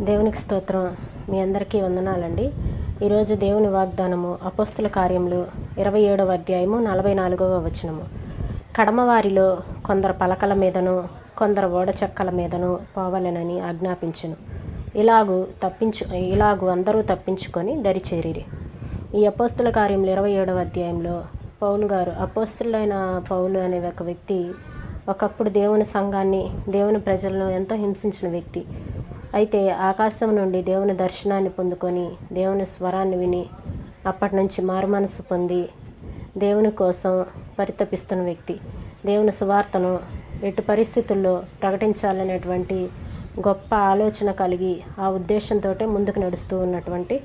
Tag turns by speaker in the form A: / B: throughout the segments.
A: దేవునికి స్తోత్రం. మీ అందరికీ వందనాలండి. ఈరోజు దేవుని వాగ్దానము అపోస్తుల కార్యములు 27వ అధ్యాయము 44వ వచనము. కడమవారిలో కొందరు పలకల మీదను కొందరు ఓడచెక్కల మీదను పోవలెనని ఆజ్ఞాపించును. ఇలాగు అందరూ తప్పించుకొని దరిచేరిరి. ఈ అపోస్తుల కార్యములు 27వ అధ్యాయంలో పౌలు గారు, అపోస్తులైన పౌలు అనే ఒక వ్యక్తి ఒకప్పుడు దేవుని సంఘాన్ని, దేవుని ప్రజలను ఎంతో హింసించిన వ్యక్తి. అయితే ఆకాశం నుండి దేవుని దర్శనాన్ని పొందుకొని దేవుని స్వరాన్ని విని అప్పటి నుంచి మారుమనసు పొంది దేవుని కోసం పరితపిస్తున్న వ్యక్తి. దేవుని సువార్తను ఎటు పరిస్థితుల్లో ప్రకటించాలనేటువంటి గొప్ప ఆలోచన కలిగి ఆ ఉద్దేశంతో ముందుకు నడుస్తూ ఉన్నటువంటి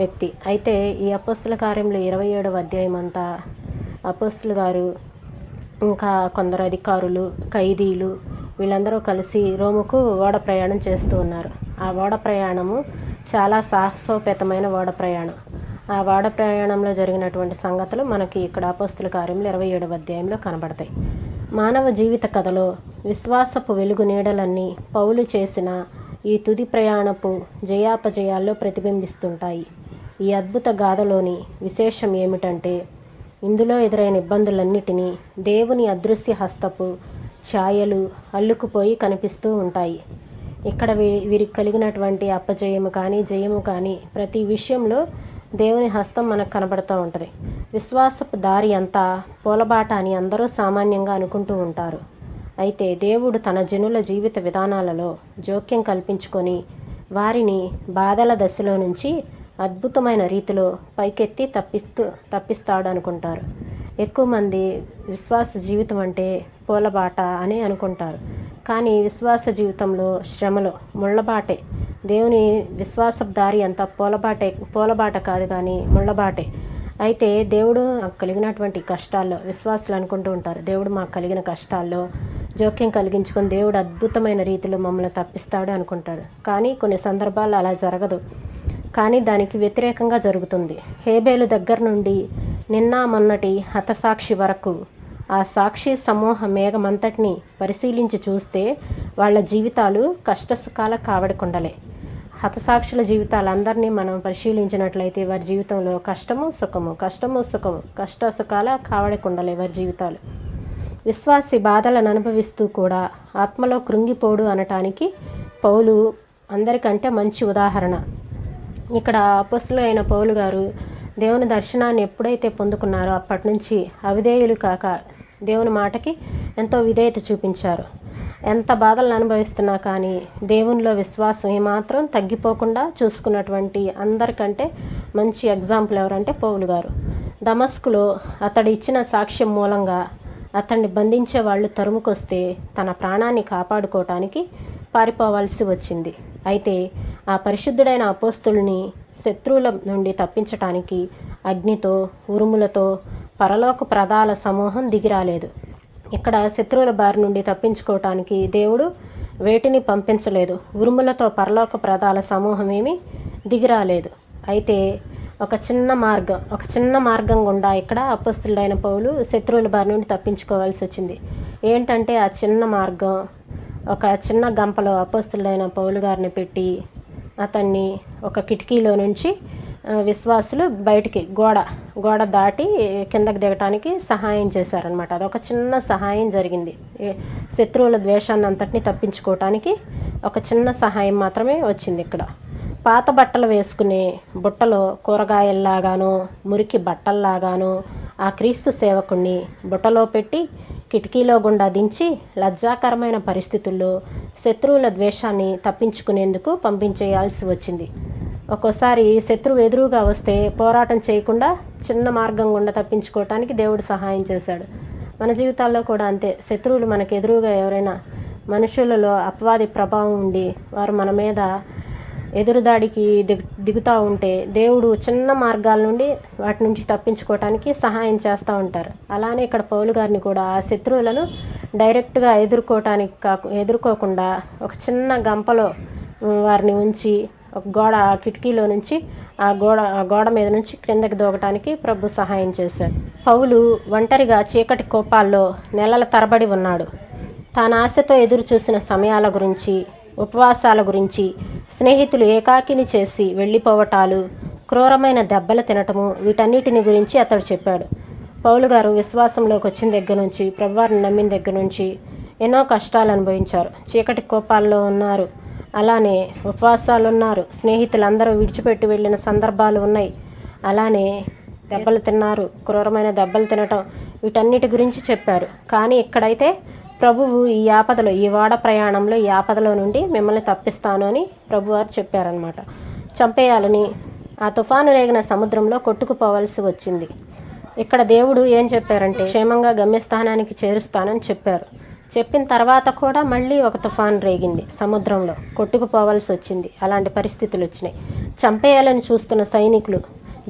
A: వ్యక్తి. అయితే ఈ అపోస్తుల కార్యంలో 27వ అధ్యాయం అంతా అపోస్తులు గారు ఇంకా కొందరు అధికారులు, ఖైదీలు వీళ్ళందరూ కలిసి రోముకు ఓడ ప్రయాణం చేస్తూ ఉన్నారు. ఆ ఓడ ప్రయాణము చాలా సాహసోపేతమైన ఓడ ప్రయాణం. ఆ ఓడ ప్రయాణంలో జరిగినటువంటి సంగతులు మనకి ఇక్కడ అపోస్తుల కార్యములు 27వ అధ్యాయంలో కనబడతాయి. మానవ జీవిత కథలో విశ్వాసపు వెలుగు నీడలన్నీ పౌలు చేసిన ఈ తుది ప్రయాణపు జయాపజయాల్లో ప్రతిబింబిస్తుంటాయి. ఈ అద్భుత గాథలోని విశేషం ఏమిటంటే, ఇందులో ఎదురైన ఇబ్బందులన్నిటినీ దేవుని అదృశ్య హస్తపు ఛాయలు అల్లుకుపోయి కనిపిస్తూ ఉంటాయి. ఇక్కడ వీరికి కలిగినటువంటి అపజయము కానీ జయము కానీ ప్రతి విషయంలో దేవుని హస్తం మనకు కనబడుతూ ఉంటుంది. విశ్వాసపు దారి అంతా పూలబాట అని అందరూ సామాన్యంగా అనుకుంటూ ఉంటారు. అయితే దేవుడు తన జనుల జీవిత విధానాలలో జోక్యం కల్పించుకొని వారిని బాధల దశలో నుంచి అద్భుతమైన రీతిలో పైకెత్తి తప్పిస్తాడు అనుకుంటారు. ఎక్కువ మంది విశ్వాస జీవితం అంటే పూలబాట అని అనుకుంటారు. కానీ విశ్వాస జీవితంలో శ్రమలో ముళ్ళబాటే. దేవుని విశ్వాస దారి అంతా పూలబాట కాదు కానీ ముళ్ళబాటే. అయితే దేవుడు మాకు కలిగినటువంటి కష్టాల్లో, విశ్వాసులు అనుకుంటూ ఉంటారు, దేవుడు మాకు కలిగిన కష్టాల్లో జోక్యం కలిగించుకొని దేవుడు అద్భుతమైన రీతిలో మమ్మల్ని తప్పిస్తాడు అనుకుంటాడు. కానీ కొన్ని సందర్భాల్లో అలా జరగదు. కానీ దానికి వ్యతిరేకంగా జరుగుతుంది. హేబేలు దగ్గర నుండి నిన్న మొన్నటి హతసాక్షి వరకు ఆ సాక్షి సమూహ మేఘమంతటిని పరిశీలించి చూస్తే వాళ్ళ జీవితాలు కష్టసుఖాల కావడికుండలే. హతసాక్షుల జీవితాలందరినీ మనం పరిశీలించినట్లయితే వారి జీవితంలో కష్టము సుఖము కష్ట సుఖాల కావడికుండలే వారి జీవితాలు. విశ్వాసి బాధలను అనుభవిస్తూ కూడా ఆత్మలో కృంగిపోడు అనటానికి పౌలు అందరికంటే మంచి ఉదాహరణ. ఇక్కడ అపోస్తలుడైన పౌలు గారు దేవుని దర్శనాన్ని ఎప్పుడైతే పొందుకున్నారో అప్పటి నుంచి అవిధేయులు కాక దేవుని మాటకి ఎంతో విధేయత చూపించారు. ఎంత బాధలను అనుభవిస్తున్నా కానీ దేవునిలో విశ్వాసం ఏమాత్రం తగ్గిపోకుండా చూసుకున్నటువంటి అందరికంటే మంచి ఎగ్జాంపుల్ ఎవరంటే పౌలు గారు. దమస్కులో అతడు ఇచ్చిన సాక్ష్యం మూలంగా అతన్ని బంధించే వాళ్ళు తరుముకొస్తే తన ప్రాణాన్ని కాపాడుకోవటానికి పారిపోవాల్సి వచ్చింది. అయితే ఆ పరిశుద్ధుడైన అపోస్తుల్ని శత్రువుల నుండి తప్పించటానికి అగ్నితో ఉరుములతో పరలోక ప్రదాల సమూహం దిగిరాలేదు. ఇక్కడ శత్రువుల బారి నుండి తప్పించుకోవటానికి దేవుడు వేటిని పంపించలేదు. ఉరుములతో పరలోక ప్రదాల సమూహం ఏమీ దిగిరాలేదు. అయితే ఒక చిన్న మార్గం గుండా ఇక్కడ అపోస్తులుడైన పౌలు శత్రువుల బారి నుండి తప్పించుకోవాల్సి వచ్చింది. ఏంటంటే ఆ చిన్న మార్గం, ఒక చిన్న గంపలో అపోస్తులుడైన పౌలు గారిని పెట్టి అతన్ని ఒక కిటికీలో నుంచి విశ్వాసులు బయటికి గోడ దాటి కిందకి దిగటానికి సహాయం చేశారనమాట. అదొక చిన్న సహాయం జరిగింది. శత్రువుల ద్వేషాన్ని అంతటినీ తప్పించుకోవటానికి ఒక చిన్న సహాయం మాత్రమే వచ్చింది. ఇక్కడ పాత బట్టలు వేసుకునే బుట్టలో కూరగాయల్లాగానో మురికి బట్టల్లాగానో ఆ క్రీస్తు సేవకుణ్ణి బుట్టలో పెట్టి కిటికీలో గుండా దించి లజ్జాకరమైన పరిస్థితుల్లో శత్రువుల ద్వేషాన్ని తప్పించుకునేందుకు పంపించేయాల్సి వచ్చింది. ఒక్కోసారి శత్రువు ఎదురుగా వస్తే పోరాటం చేయకుండా చిన్న మార్గం గుండా తప్పించుకోవటానికి దేవుడు సహాయం చేశాడు. మన జీవితాల్లో కూడా అంతే. శత్రువులు మనకు ఎదురుగా ఎవరైనా మనుషులలో అపవాది ప్రభావం ఉండి వారు మన మీద ఎదురుదాడికి దిగుతూ ఉంటే దేవుడు చిన్న మార్గాల నుండి వాటి నుంచి తప్పించుకోవటానికి సహాయం చేస్తూ ఉంటారు. అలానే ఇక్కడ పౌలు గారిని కూడా ఆ శత్రువులను డైరెక్ట్గా ఎదుర్కోకుండా ఒక చిన్న గంపలో వారిని ఉంచి ఒక కిటికీలో నుంచి ఆ గోడ మీద నుంచి క్రిందకి దూకటానికి ప్రభు సహాయం చేశారు. పౌలు ఒంటరిగా చీకటి కోపాల్లో నెలల తరబడి ఉన్నాడు. తాను ఆశతో ఎదురు చూసిన సమయాల గురించి, ఉపవాసాల గురించి, స్నేహితులు ఏకాకిని చేసి వెళ్ళిపోవటాలు, క్రూరమైన దెబ్బలు తినటము, వీటన్నిటిని గురించి అతడు చెప్పాడు. పౌలు గారు విశ్వాసంలోకి వచ్చిన దగ్గర నుంచి, ప్రభువారిని నమ్మిన దగ్గర నుంచి ఎన్నో కష్టాలు అనుభవించారు. చీకటి కోపాల్లో ఉన్నారు, అలానే ఉపవాసాలు ఉన్నారు, స్నేహితులందరూ విడిచిపెట్టి వెళ్ళిన సందర్భాలు ఉన్నాయి, అలానే దెబ్బలు తిన్నారు, క్రూరమైన దెబ్బలు తినటం, వీటన్నిటి గురించి చెప్పారు. కానీ ఇక్కడైతే ప్రభువు ఈ ఆపదలో, ఈ ఓడ ప్రయాణంలో ఈ ఆపదలో నుండి మిమ్మల్ని తప్పిస్తాను అని ప్రభువారు చెప్పారనమాట. చంపేయాలని ఆ తుఫాను రేగిన సముద్రంలో కొట్టుకుపోవలసి వచ్చింది. ఇక్కడ దేవుడు ఏం చెప్పారంటే క్షేమంగా గమ్యస్థానానికి చేరుస్తానని చెప్పారు. చెప్పిన తర్వాత కూడా మళ్ళీ ఒక తుఫాను రేగింది, సముద్రంలో కొట్టుకుపోవలసి వచ్చింది. అలాంటి పరిస్థితులు వచ్చినాయి. చంపేయాలని చూస్తున్న సైనికులు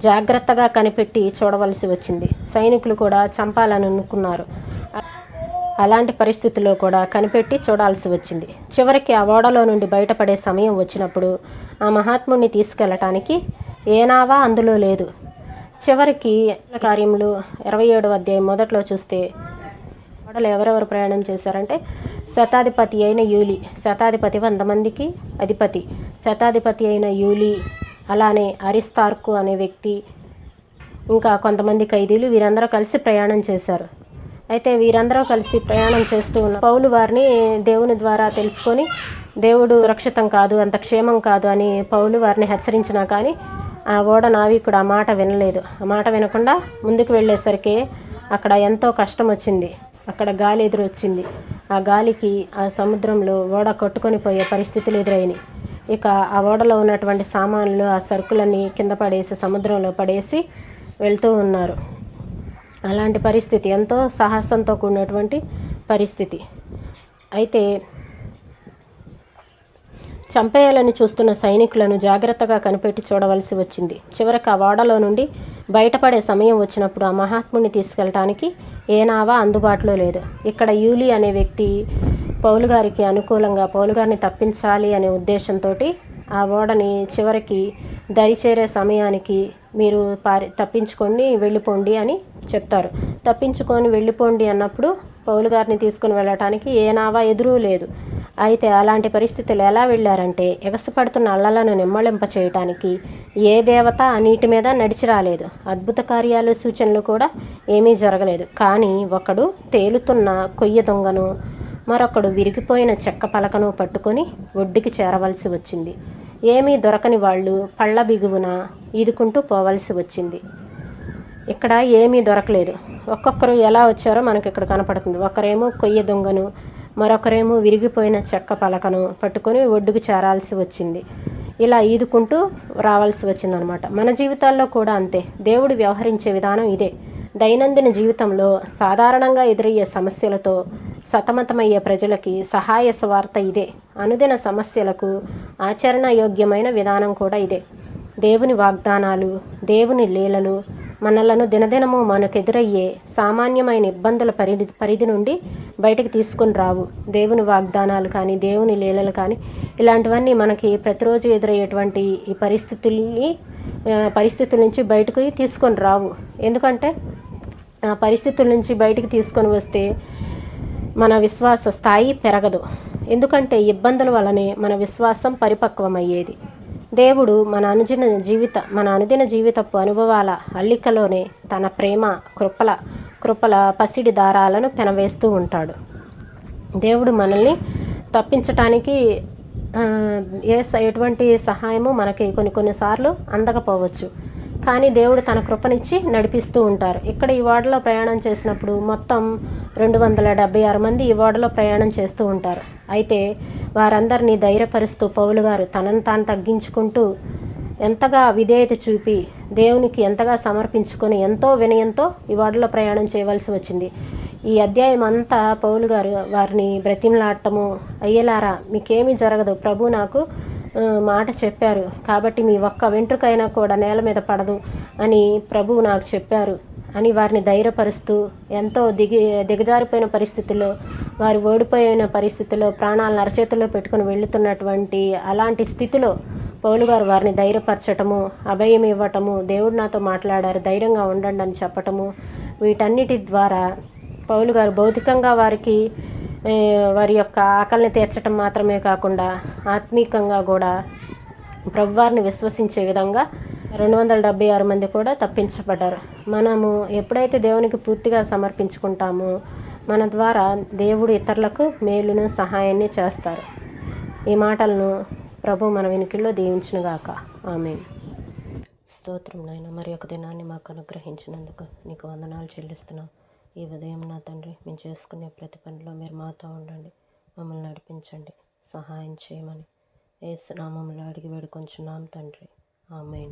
A: జాగ్రత్తగా కనిపెట్టి చూడవలసి వచ్చింది. సైనికులు కూడా చంపాలని అనుకున్నారు. అలాంటి పరిస్థితుల్లో కూడా కనిపెట్టి చూడాల్సి వచ్చింది. చివరికి ఆ ఓడలో నుండి బయటపడే సమయం వచ్చినప్పుడు ఆ మహాత్ముడిని తీసుకెళ్ళటానికి ఏ నావా అందులో లేదు. చివరికి కార్యములు 27వ అధ్యాయం మొదట్లో చూస్తే ఓడలో ఎవరెవరు ప్రయాణం చేశారంటే శతాధిపతి అయిన యూలి, శతాధిపతి 100 మందికి అధిపతి, శతాధిపతి అయిన యూలి, అలానే అరిస్తార్కు అనే వ్యక్తి, ఇంకా కొంతమంది ఖైదీలు, వీరందరూ కలిసి ప్రయాణం చేశారు. అయితే వీరందరూ కలిసి ప్రయాణం చేస్తూ ఉన్న పౌలు వారిని దేవుని ద్వారా తెలుసుకొని దేవుడు సురక్షితం కాదు, అంత క్షేమం కాదు అని పౌలు వారిని హెచ్చరించినా కానీ ఆ ఓడ నావికుడు ఆ మాట వినలేదు. ఆ మాట వినకుండా ముందుకు వెళ్ళేసరికి అక్కడ ఎంతో కష్టం వచ్చింది. అక్కడ గాలి ఎదురొచ్చింది. ఆ గాలికి ఆ సముద్రంలో ఓడ కొట్టుకొని పోయే పరిస్థితులు ఎదురైనాయి. ఇక ఆ ఓడలో ఉన్నటువంటి సామాన్లు, ఆ సరుకులన్నీ కింద పడేసి సముద్రంలో పడేసి వెళ్తూ ఉన్నారు. అలాంటి పరిస్థితి, ఎంతో సాహసంతో కూడినటువంటి పరిస్థితి. అయితే చంపేయాలని చూస్తున్న సైనికులను జాగ్రత్తగా కనిపెట్టి చూడవలసి వచ్చింది. చివరికి ఆ ఓడలో నుండి బయటపడే సమయం వచ్చినప్పుడు ఆ మహాత్ముని తీసుకెళ్ళటానికి ఏ నావా అందుబాటులో లేదు. ఇక్కడ యూలి అనే వ్యక్తి పౌలు గారికి అనుకూలంగా పౌలు గారిని తప్పించాలి అనే ఉద్దేశంతో ఆ ఓడని చివరికి దరిచేరే సమయానికి మీరు తప్పించుకొని వెళ్ళిపోండి అని చెప్తారు. తప్పించుకొని వెళ్ళిపోండి అన్నప్పుడు పౌలు గారిని తీసుకుని వెళ్ళటానికి ఏ నావా ఎదురూ లేదు. అయితే అలాంటి పరిస్థితులు ఎలా వెళ్ళారంటే ఎగసిపడుతున్న అలలను నిమ్మళింప చేయటానికి ఏ దేవత ఆ నీటి మీద నడిచి రాలేదు. అద్భుత కార్యాలు, సూచనలు కూడా ఏమీ జరగలేదు. కానీ ఒకడు తేలుతున్న కొయ్య దొంగను, మరొకడు విరిగిపోయిన చెక్క పలకను పట్టుకొని ఒడ్డుకి చేరవలసి వచ్చింది. ఏమీ దొరకని వాళ్ళు పళ్ళ బిగువున ఈదుకుంటూ పోవలసి వచ్చింది. ఇక్కడ ఏమీ దొరకలేదు. ఒక్కొక్కరు ఎలా వచ్చారో మనకి ఇక్కడ కనపడుతుంది. ఒకరేమో కొయ్య దొంగను, మరొకరేమో విరిగిపోయిన చెక్క పలకను పట్టుకొని ఒడ్డుకు చేరాల్సి వచ్చింది. ఇలా ఈదుకుంటూ రావాల్సి వచ్చిందనమాట. మన జీవితాల్లో కూడా అంతే. దేవుడు వ్యవహరించే విధానం ఇదే. దైనందిన జీవితంలో సాధారణంగా ఎదురయ్యే సమస్యలతో సతమతమయ్యే ప్రజలకి సహాయ స్వార్థ ఇదే. అనుదిన సమస్యలకు ఆచరణయోగ్యమైన విధానం కూడా ఇదే. దేవుని వాగ్దానాలు, దేవుని లీలలు మనలను దినదినము మనకెదురయ్యే సామాన్యమైన ఇబ్బందుల పరిధి నుండి బయటకు తీసుకుని రావు. దేవుని వాగ్దానాలు కానీ, దేవుని లీలలు కానీ, ఇలాంటివన్నీ మనకి ప్రతిరోజు ఎదురయ్యేటువంటి ఈ పరిస్థితుల నుంచి బయటకు తీసుకొని రావు. ఎందుకంటే ఆ పరిస్థితుల నుంచి బయటకు తీసుకొని వస్తే మన విశ్వాస స్థాయి పెరగదు. ఎందుకంటే ఇబ్బందుల వల్లనే మన విశ్వాసం పరిపక్వమయ్యేది. దేవుడు మన అనుదిన జీవితపు అనుభవాల అల్లికలోనే తన ప్రేమ కృపల పసిడి దారాలను పెనవేస్తూ ఉంటాడు. దేవుడు మనల్ని తప్పించటానికి ఎటువంటి సహాయము మనకి కొన్నిసార్లు అందకపోవచ్చు. కానీ దేవుడు తన కృపనిచ్చి నడిపిస్తూ ఉంటారు. ఇక్కడ ఈ ఓడలో ప్రయాణం చేసినప్పుడు మొత్తం 276 మంది ఈ ఓడలో ప్రయాణం చేస్తూ ఉంటారు. అయితే వారందరినీ ధైర్యపరుస్తూ పౌలు గారు తనను తాను తగ్గించుకుంటూ ఎంతగా విధేయత చూపి దేవునికి ఎంతగా సమర్పించుకొని ఎంతో వినయంతో ఈ ఓడలో ప్రయాణం చేయవలసి వచ్చింది. ఈ అధ్యాయం అంతా పౌలు గారు వారిని బ్రతిమలాడటము, అయ్యలారా మీకేమీ జరగదు, ప్రభు నాకు మాట చెప్పారు కాబట్టి మీ ఒక్క వెంట్రుకైనా కూడా నేల మీద పడదు అని ప్రభువు నాకు చెప్పారు అని వారిని ధైర్యపరుస్తూ ఎంతో దిగజారిపోయిన పరిస్థితుల్లో, వారు ఓడిపోయిన పరిస్థితుల్లో, ప్రాణాలను అరచేతుల్లో పెట్టుకుని వెళుతున్నటువంటి అలాంటి స్థితిలో పౌలు గారు వారిని ధైర్యపరచటము, అభయం ఇవ్వటము, దేవుడు నాతో మాట్లాడారు ధైర్యంగా ఉండండి అని చెప్పటము, వీటన్నిటి ద్వారా పౌలు గారు భౌతికంగా వారికి వారి యొక్క ఆకలిని తీర్చడం మాత్రమే కాకుండా ఆత్మీకంగా కూడా ప్రభువారిని విశ్వసించే విధంగా 276 మంది కూడా తప్పించబడ్డారు. మనము ఎప్పుడైతే దేవునికి పూర్తిగా సమర్పించుకుంటామో మన ద్వారా దేవుడు ఇతరులకు మేలును సహాయాన్ని చేస్తారు. ఈ మాటలను ప్రభు మన వినికిల్లో దీవించునుగాక. ఆమేన్. స్తోత్రం నాయన, మరి ఒక దినాన్ని మాకు అనుగ్రహించినందుకు నీకు వందనాలు చెల్లిస్తున్నాం. ఈ ఉదయం నా తండ్రి, మేము చేసుకునే ప్రతి పనిలో మీరు మాతో ఉండండి, మమ్మల్ని నడిపించండి, సహాయం చేయమని యేసు నామములో అడిగి వేడుకొంచున్నాం తండ్రి. ఆమేన్.